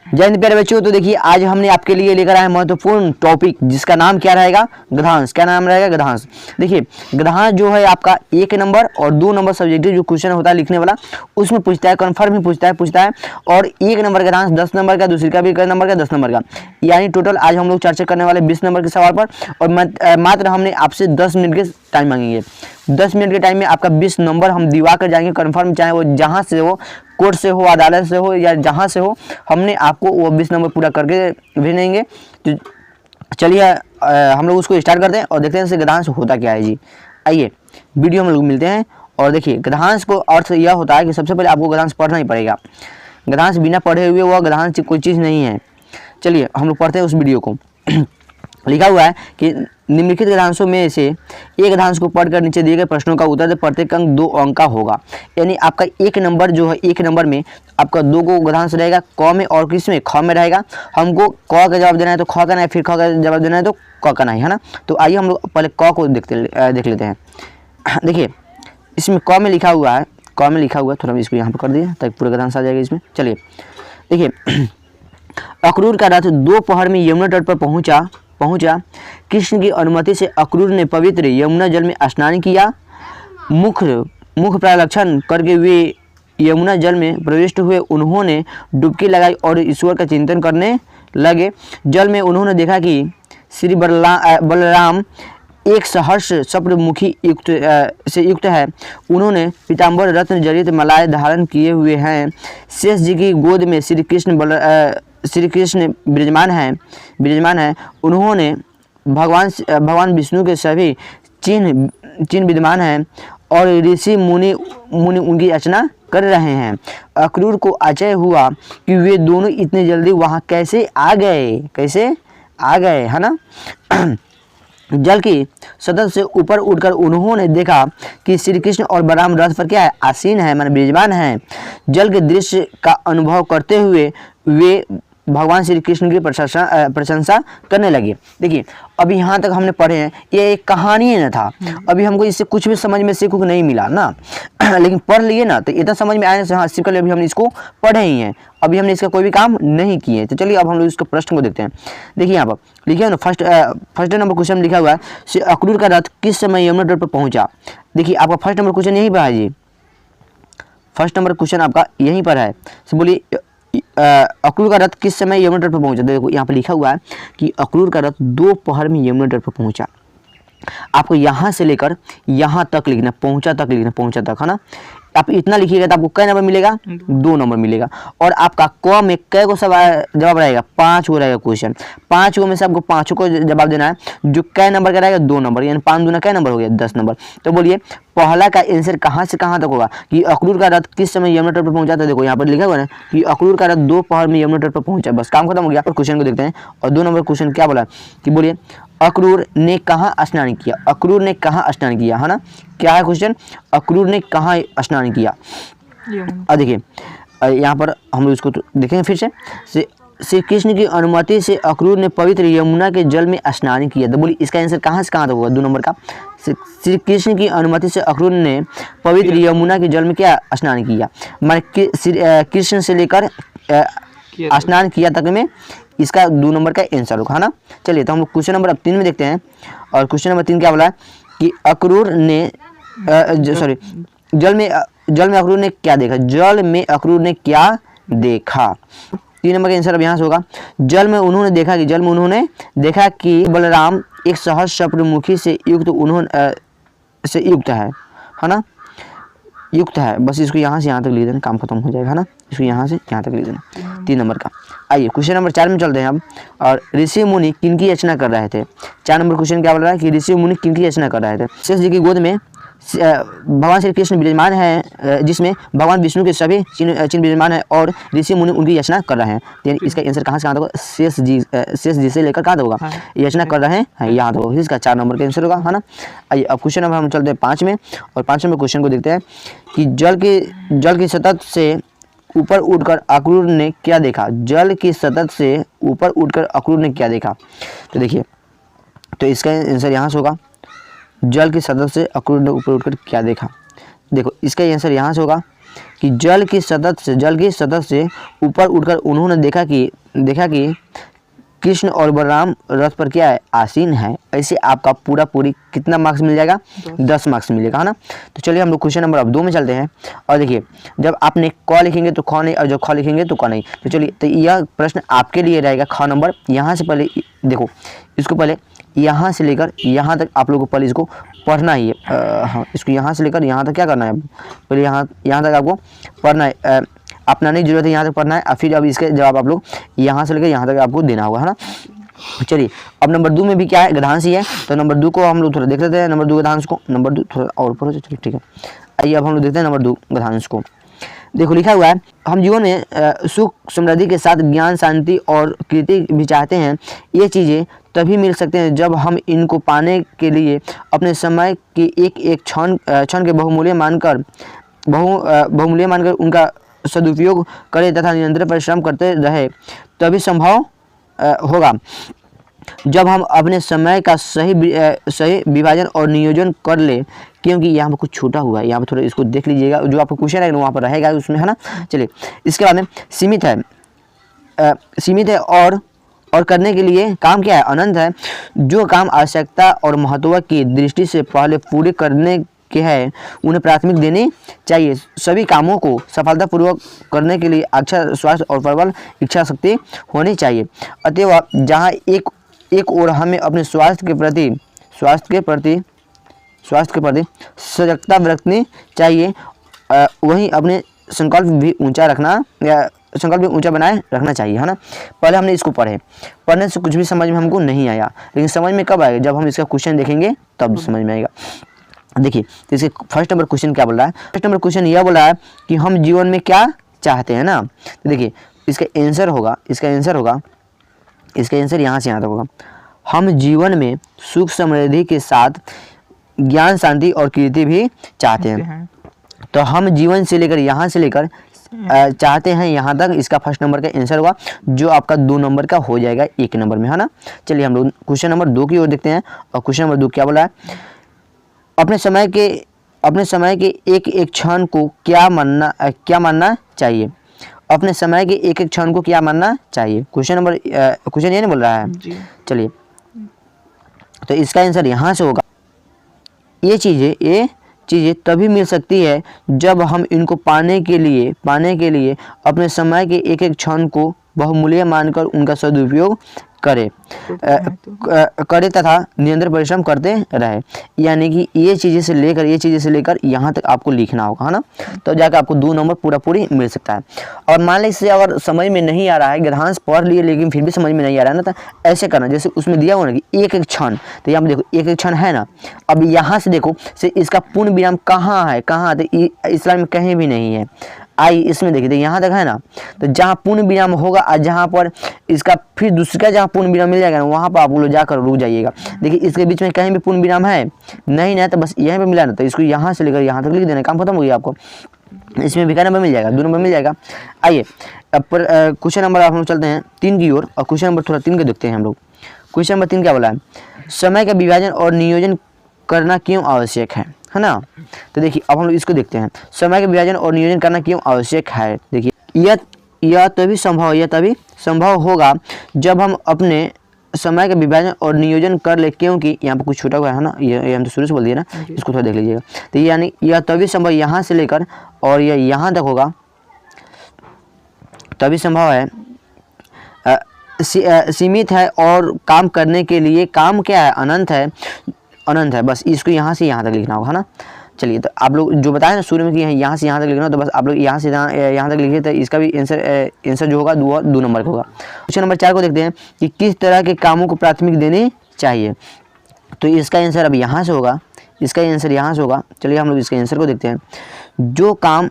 जय हिंद प्यारे बच्चों। तो देखिए आज हमने आपके लिए लेकर आए महत्वपूर्ण टॉपिक जिसका नाम क्या रहेगा, गद्यांश। क्या नाम रहेगा, गद्यांश। देखिए गद्यांश जो है आपका 1 नंबर और 2 नंबर सब्जेक्टिव जो क्वेश्चन होता है लिखने वाला उसमें पूछता है, कन्फर्म ही पूछता है। और 1 नंबर का गद्यांश 10 नंबर का, दूसरी का भी 1 नंबर का 10 नंबर का, यानी टोटल आज हम लोग चर्चा करने वाले 20 नंबर के सवाल पर। और मात्र हमने आपसे 10 मिनट के टाइम मांगेंगे। 10 मिनट के टाइम में आपका 20 नंबर हम दिवा कर जाएंगे कन्फर्म, चाहे वो जहाँ से हो, कोर्ट से हो, अदालत से हो या जहाँ से हो, हमने आपको वो 20 नंबर पूरा करके भेजेंगे। तो चलिए हम लोग उसको स्टार्ट करते हैं और देखते हैं गद्यांश होता क्या है जी। आइए वीडियो में लोग मिलते हैं। और देखिए गद्यांश को अर्थ यह होता है कि सबसे पहले आपको गद्यांश पढ़ना ही पड़ेगा। गद्यांश बिना पढ़े हुए वह गद्यांश कोई चीज़ नहीं है। चलिए हम लोग पढ़ते हैं उस वीडियो को। लिखा हुआ है कि निम्नलिखित गद्यांशों में से एक गद्यांश को पढ़कर नीचे दिए गए प्रश्नों का उत्तर प्रत्येक अंक 2 अंक का होगा। यानी आपका 1 नंबर जो है, 1 नंबर में आपका 2 को गद्यांश रहेगा, क में और किस में, ख में रहेगा। हमको क का जवाब देना है तो ख करना है, फिर ख का जवाब देना है तो क करना है ना। तो आइए हम लोग पहले क को देख लेते हैं। देखिए इसमें क में लिखा हुआ है, क में लिखा हुआ है, थोड़ा इसको यहाँ पर कर दिया ताकि पूरा गद्यांश आ जाएगा इसमें। चलिए देखिए अक्रूर का रथ दोपहर में यमुना तट पर पहुंचा। कृष्ण की अनुमति से अक्रूर ने पवित्र यमुना जल में स्नान किया। मुख प्रलक्षण करके वे यमुना जल में प्रविष्ट हुए। उन्होंने डुबकी लगाई और ईश्वर का चिंतन करने लगे। जल में उन्होंने देखा कि श्री बलराम एक सहर्ष सप्तमुखी से युक्त है। उन्होंने पीताम्बर रत्न जड़ित मलाय धारण किए हुए हैं। शेष जी की गोद में श्री कृष्ण विराजमान है। उन्होंने भगवान विष्णु के सभी चिन्ह विद्यमान हैं और ऋषि मुनि उनकी अर्चना कर रहे हैं। अक्रूर को आश्चर्य हुआ कि वे दोनों इतने जल्दी वहां कैसे आ गए, है ना। जल की सतह से ऊपर उठकर उन्होंने देखा कि श्री कृष्ण और बलराम रथ पर क्या है, आसीन है, माने विराजमान है। जल के दृश्य का अनुभव करते हुए वे भगवान श्री कृष्ण की प्रशंसा करने लगे। देखिए अभी यहाँ तक हमने पढ़े हैं, ये एक कहानी है ना था। अभी हमको इससे कुछ भी समझ में सीखो नहीं मिला ना लेकिन पढ़ लिए ना तो इतना समझ में आने से हाँ सिंपल अभी हमने इसको पढ़े ही हैं, अभी हमने इसका कोई भी काम नहीं किए। तो चलिए अब हम लोग इसके प्रश्न को देखते हैं। देखिए यहाँ पर लिखिए ना, फर्स्ट नंबर क्वेश्चन लिखा हुआ है, श्री अक्रूर का रथ किस समय यमुना तट पर पहुंचा। देखिए आपका फर्स्ट नंबर क्वेश्चन यहीं पर है जी, फर्स्ट नंबर क्वेश्चन आपका यहीं पर है। बोलिए अक्रूर का रथ किस समय यमुना तट पर पहुंचा। देखो यहाँ पर लिखा हुआ है कि अक्रूर का रथ दोपहर में यमुना तट पर पहुंचा। आपको यहाँ से लेकर यहाँ तक लिखना, पहुंचा तक, है ना। आप इतना लिखिएगा तो आपको कै नंबर मिलेगा, 2 नंबर मिलेगा। और आपका क में कै को जवाब रहेगा, 5 को रहेगा क्वेश्चन। 5 को में से आपको 5 को जवाब देना है, जो कै नंबर का रहेगा 2 नंबर, यानी 5 दूना कै नंबर हो गया, 10 नंबर। तो बोलिए पहला का आंसर कहाँ से कहाँ तक होगा कि अक्रूर का रथ किस समय यमुना तट पर पहुंचा था। देखो यहाँ पर लिखा हुआ है कि अक्रूर का रथ दोपहर में यमुना तट पर पहुंचा, बस काम खत्म हो गया। और क्वेश्चन को देखते हैं। और 2 नंबर क्वेश्चन क्या बोला कि बोलिए अक्रूर ने कहाँ स्नान किया। अक्रूर ने कहाँ स्नान किया, है ना। क्या है क्वेश्चन, अक्रूर ने कहाँ स्नान किया। और देखिए यहाँ पर हम लोग इसको देखेंगे फिर से। श्री कृष्ण की अनुमति से अक्रूर ने पवित्र यमुना के जल में स्नान किया। तो बोलिए इसका आंसर कहाँ से कहाँ तक होगा, 2 नंबर का। श्री कृष्ण की अनुमति से अक्रूर ने पवित्र यमुना के जल में क्या स्नान किया, माने कृष्ण से लेकर स्नान किया तक में इसका 2 नंबर का आंसर होगा, है ना। चलिए तो हम लोग क्वेश्चन नंबर अब 3 में देखते हैं। और क्वेश्चन नंबर 3 क्या बोला कि अक्रूर ने जल में अक्रूर ने क्या देखा। जल में अक्रूर ने क्या देखा, 3 नंबर का आंसर अब यहाँ से होगा। जल में उन्होंने देखा कि बलराम एक सहस्र सप्तमुखी से युक्त है ना, युक्त है। बस इसको यहाँ से यहाँ तक लिख देना, काम खत्म हो जाएगा, है ना। इसको यहाँ से यहाँ तक लिख देना, 3 नंबर का। आइए क्वेश्चन नंबर 4 में चलते हैं अब। और ऋषि मुनि किनकी रचना कर रहे थे। 4 नंबर क्वेश्चन क्या बोल रहा है कि ऋषि मुनि किनकी रचना कर रहे थे। शेष जी की गोद में भगवान श्री कृष्ण विराजमान है, जिसमें भगवान विष्णु के सभी चिन्ह विराजमान है और ऋषि मुनि उनकी रचना कर रहे हैं। यानी इसका आंसर कहाँ से कहाँ तक होगा, शेष जी से लेकर कहाँ तक होगा, रचना कर रहे हैं यहाँ तक होगा। इसका 4 नंबर का आंसर होगा, है ना। आइए अब क्वेश्चन नंबर हम चलते हैं 5 में। और 5 नंबर क्वेश्चन को देखते हैं कि जल की सतह से ऊपर उठकर अक्रूर ने क्या देखा। जल की सतह से ऊपर उठकर अक्रूर ने क्या देखा। तो देखिए तो इसका आंसर यहाँ से होगा, जल की सतह से अक्रूर ने ऊपर उठकर क्या देखा। देखो इसका आंसर यहाँ से होगा कि जल की सतह से ऊपर उठकर उन्होंने देखा कि कृष्ण और बलराम रथ पर क्या है, आसीन है। ऐसे आपका पूरी कितना मार्क्स मिल जाएगा, 10 मार्क्स मिलेगा, है ना। तो चलिए हम लोग क्वेश्चन नंबर अब 2 में चलते हैं। और देखिए, जब आपने क लिखेंगे तो ख नहीं, और जब ख लिखेंगे तो क नहीं। तो चलिए, तो यह प्रश्न आपके लिए रहेगा। ख नंबर यहाँ से पहले देखो, इसको पहले यहाँ से लेकर यहाँ तक आप लोगों को पहले इसको पढ़ना ही है। हाँ, इसको यहाँ से लेकर यहाँ तक क्या करना है, पहले यहाँ तक आपको पढ़ना है। अपना नहीं जरूरत है, यहाँ तक पढ़ना है। और फिर अब इसके जवाब आप लोग यहाँ से लेकर यहाँ तक आपको देना होगा, है ना। चलिए, अब नंबर 2 में भी क्या है, गधांश ही है। तो नंबर 2 को हम लोग थोड़ा देख लेते हैं। नंबर 2 गधांश को, नंबर 2 थोड़ा और ऊपर हो जाए, चलिए ठीक है। आइए अब हम लोग देखते हैं नंबर 2 गधांश को। देखो लिखा हुआ है, हम जीवन में सुख समृद्धि के साथ ज्ञान, शांति और कीर्ति भी चाहते हैं। ये चीज़ें तभी मिल सकते हैं जब हम इनको पाने के लिए अपने समय की एक क्षण के बहुमूल्य मानकर उनका सदुपयोग करें तथा निरंतर परिश्रम करते रहे, तभी संभव होगा। जब हम अपने समय का सही विभाजन और नियोजन कर ले, क्योंकि यहाँ पर कुछ छूटा हुआ है, यहाँ पर थोड़ा इसको देख लीजिएगा, जो आपको क्वेश्चन है वहाँ पर रहेगा उसमें, है ना। चलिए, इसके बाद में सीमित है और करने के लिए काम क्या है, अनंत है। जो काम आवश्यकता और महत्व की दृष्टि से पहले पूरे करने के हैं, उन्हें प्राथमिक देनी चाहिए। सभी कामों को सफलतापूर्वक करने के लिए अच्छा स्वास्थ्य और प्रबल इच्छा शक्ति होनी चाहिए। अतएव जहाँ एक ओर हमें अपने स्वास्थ्य के प्रति सजगता बरतनी चाहिए, वहीं अपने संकल्प भी ऊंचा बनाए रखना चाहिए, है ना। पहले हमने इसको पढ़ने से कुछ भी समझ में हमको नहीं आया, लेकिन समझ में कब आएगा, जब हम इसका क्वेश्चन देखेंगे तब समझ में आएगा। देखिए, तो इसके फर्स्ट नंबर क्वेश्चन क्या बोल रहा है, फर्स्ट नंबर क्वेश्चन यह बोल रहा है कि हम जीवन में क्या चाहते हैं ना। तो देखिए, इसका आंसर यहाँ से यहाँ तक होगा। हम जीवन में सुख समृद्धि के साथ ज्ञान, शांति और कीर्ति भी चाहते हैं। तो हम जीवन से लेकर यहाँ से लेकर चाहते हैं यहाँ तक, इसका फर्स्ट नंबर का आंसर हुआ, जो आपका 2 नंबर का हो जाएगा 1 नंबर में, है ना। चलिए हम लोग क्वेश्चन नंबर 2 की ओर देखते हैं। और क्वेश्चन नंबर 2 क्या बोला है, अपने समय के एक क्षण को क्या मानना चाहिए। अपने समय के एक क्षण को क्या मानना चाहिए, क्वेश्चन ये नहीं बोल रहा है। चलिए, तो इसका आंसर यहाँ से होगा, ये चीज़ें तभी मिल सकती है जब हम इनको पाने के लिए अपने समय के एक क्षण को बहुमूल्य मानकर उनका सदुपयोग करें तथा निरंतर परिश्रम करते रहे। यानी कि ये चीज़ें से लेकर यहाँ तक आपको लिखना होगा, है ना। तो जाकर आपको 2 नंबर पूरी मिल सकता है। और मान लीजिए अगर समझ में नहीं आ रहा है, गधांश पढ़ लिए लेकिन फिर भी समझ में नहीं आ रहा है ना, तो ऐसे करना, जैसे उसमें दिया हुआ ना कि एक क्षण, तो यहाँ पर देखो एक क्षण है ना। अब यहाँ से देखो से इसका पूर्ण विराम कहाँ है, तो इस्लाम में कहीं भी नहीं है। आई इसमें देखिए, तो यहाँ तक है ना, तो जहाँ पूर्ण विराम होगा और जहाँ पर इसका फिर दूसरा जहाँ पूर्ण विराम मिल जाएगा ना, वहाँ पर आप लोग जाकर रुक जाइएगा। देखिए, इसके बीच में कहीं भी पूर्ण विराम है नहीं ना, तो बस यहीं पे मिला ना, तो इसको यहाँ से लेकर यहाँ तक लिख देना, काम खत्म हो गया आपको। इसमें भी क्या नंबर मिल जाएगा, 2 नंबर मिल जाएगा। आइए अब क्वेश्चन नंबर आप लोग चलते हैं 3 की ओर, और क्वेश्चन नंबर थोड़ा 3 के देखते हैं हम लोग। क्वेश्चन नंबर 3 क्या बोला है, समय का विभाजन और नियोजन करना क्यों आवश्यक है ना। तो देखिए, अब हम लोग इसको देखते हैं, समय का विभाजन और नियोजन करना क्यों आवश्यक है। देखिए, यह तभी संभव होगा जब हम अपने समय का विभाजन और नियोजन कर ले, क्योंकि यहाँ पर कुछ छूटा हुआ है ना, ये हम तो शुरू से बोल दिया ना, इसको थोड़ा देख लीजिएगा। तो यानी यह तभी संभव यहाँ से लेकर और यह यहाँ तक होगा, तभी संभव है, सीमित है और काम करने के लिए काम क्या है, अनंत है। बस इसको यहाँ से यहाँ तक लिखना होगा, है ना। चलिए, तो आप लोग जो बताए ना शुरू में कि यहाँ से यहाँ तक लिखना, तो बस आप लोग यहाँ से यहाँ तक लिखिए, तो इसका भी आंसर जो होगा 2 नंबर का होगा। क्वेश्चन नंबर 4 को देखते हैं कि किस तरह के कामों को प्राथमिक देनी चाहिए। तो इसका आंसर अब यहाँ से होगा, चलिए हम लोग इसके आंसर को देखते हैं। जो काम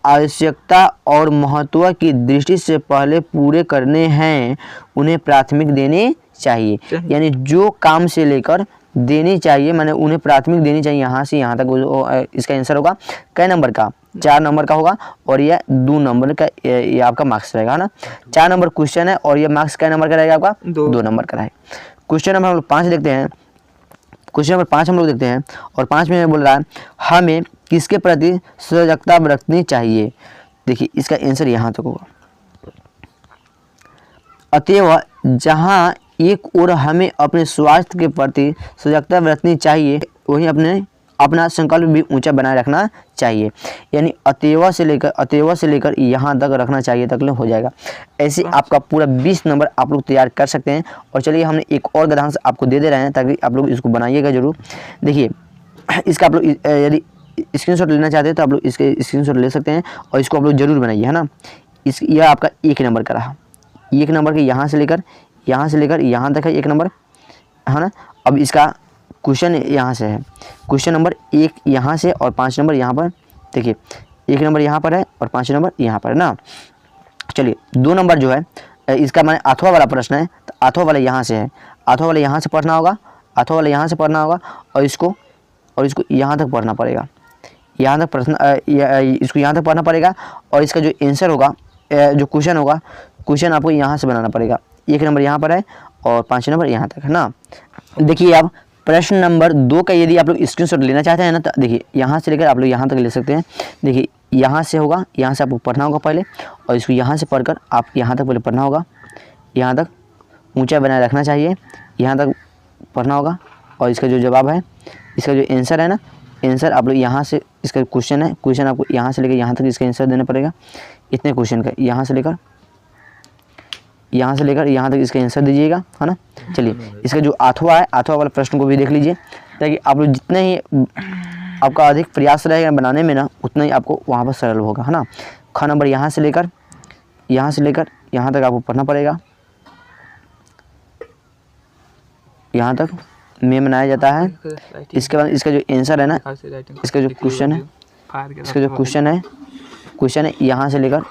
आवश्यकता और महत्व की दृष्टि से पहले पूरे करने हैं, उन्हें प्राथमिक देनी चाहिए। यानी जो काम से लेकर देनी चाहिए, मैंने उन्हें प्राथमिक देनी चाहिए, यहाँ से यहाँ तक इसका आंसर होगा। कै नंबर का, 4 नंबर का होगा, और यह 2 नंबर का ये आपका मार्क्स रहेगा ना। 4 नंबर क्वेश्चन है और ये मार्क्स कै नंबर का रहेगा आपका, 2 नंबर का रहेगा। क्वेश्चन नंबर 5 देखते हैं। क्वेश्चन नंबर 5 हम लोग देखते हैं, और 5 में बोल रहा है, हमें किसके प्रति सजगता बरतनी चाहिए? देखिए इसका आंसर यहाँ तक होगा। अतएव जहाँ एक ओर हमें अपने स्वास्थ्य के प्रति सजगता बरतनी चाहिए, वहीं अपना संकल्प भी ऊंचा बनाए रखना चाहिए। यानी अतएव से लेकर यहाँ तक रखना चाहिए तक हो जाएगा। ऐसे आपका पूरा 20 नंबर आप लोग तैयार कर सकते हैं। और चलिए हमने एक और गद्यांश आपको दे रहे हैं ताकि आप लोग इसको बनाइएगा जरूर। देखिए इसका आप लोग यदि स्क्रीनशॉट लेना चाहते हैं तो आप लोग इसके स्क्रीनशॉट ले सकते हैं और इसको आप लोग जरूर बनाइए, है ना। यह आपका 1 नंबर का रहा। 1 नंबर के यहाँ से लेकर यहाँ तक है 1 नंबर, है ना। अब इसका क्वेश्चन यहाँ से है, क्वेश्चन नंबर 1 यहाँ से और 5 नंबर यहाँ पर। देखिए 1 नंबर यहाँ पर है और 5 नंबर यहाँ पर है ना। चलिए 2 नंबर जो है इसका मैंने अथवा वाला प्रश्न है, तो अथवा वाला यहाँ से है, अथवा वाला यहाँ से पढ़ना होगा, अथवा वाला यहाँ से पढ़ना होगा और इसको यहाँ तक पढ़ना पड़ेगा, यहाँ तक प्रश्न इसको यहाँ तक पढ़ना पड़ेगा। और इसका जो आंसर होगा, जो क्वेश्चन होगा, क्वेश्चन आपको यहाँ से बनाना पड़ेगा। 1 नंबर यहाँ पर है और 5 नंबर यहाँ तक है ना। देखिए आप प्रश्न नंबर 2 का यदि आप लोग स्क्रीनशॉट लेना चाहते हैं ना, तो देखिए यहाँ से लेकर आप लोग यहाँ तक ले सकते हैं। देखिए यहाँ से होगा, यहाँ से आपको पढ़ना होगा पहले और इसको यहाँ से पढ़कर आप यहाँ तक पहले पढ़ना होगा, यहाँ तक ऊंचा बनाए रखना चाहिए, यहाँ तक पढ़ना होगा। और इसका जो जवाब है, इसका जो आंसर है ना, आंसर आप लोग यहाँ से, इसका क्वेश्चन है, क्वेश्चन आपको यहाँ से लेकर यहाँ तक इसका आंसर देना पड़ेगा। इतने क्वेश्चन का यहाँ से लेकर यहाँ तक इसका आंसर दीजिएगा, है ना। चलिए इसका जो अथवा है, अथवा वाला प्रश्न को भी देख लीजिए, ताकि आप लोग जितने ही आपका अधिक प्रयास रहेगा बनाने में ना, उतना ही आपको वहाँ पर सरल होगा, है ना। ख नंबर यहाँ से लेकर यहाँ तक आपको पढ़ना पड़ेगा, यहाँ तक में बनाया जाता है। इसके बाद इसका जो आंसर है ना, इसका जो क्वेश्चन है, क्वेश्चन है यहाँ से लेकर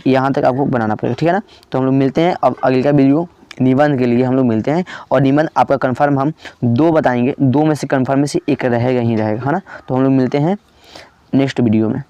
यहाँ तक आपको बनाना पड़ेगा, ठीक है ना। तो हम लोग मिलते हैं अब अगले का वीडियो निबंध के लिए हम लोग मिलते हैं। और निबंध आपका कंफर्म हम 2 बताएंगे, 2 में से कंफर्म में से 1 रहेगा ही रहेगा, है ना। तो हम लोग मिलते हैं नेक्स्ट वीडियो में।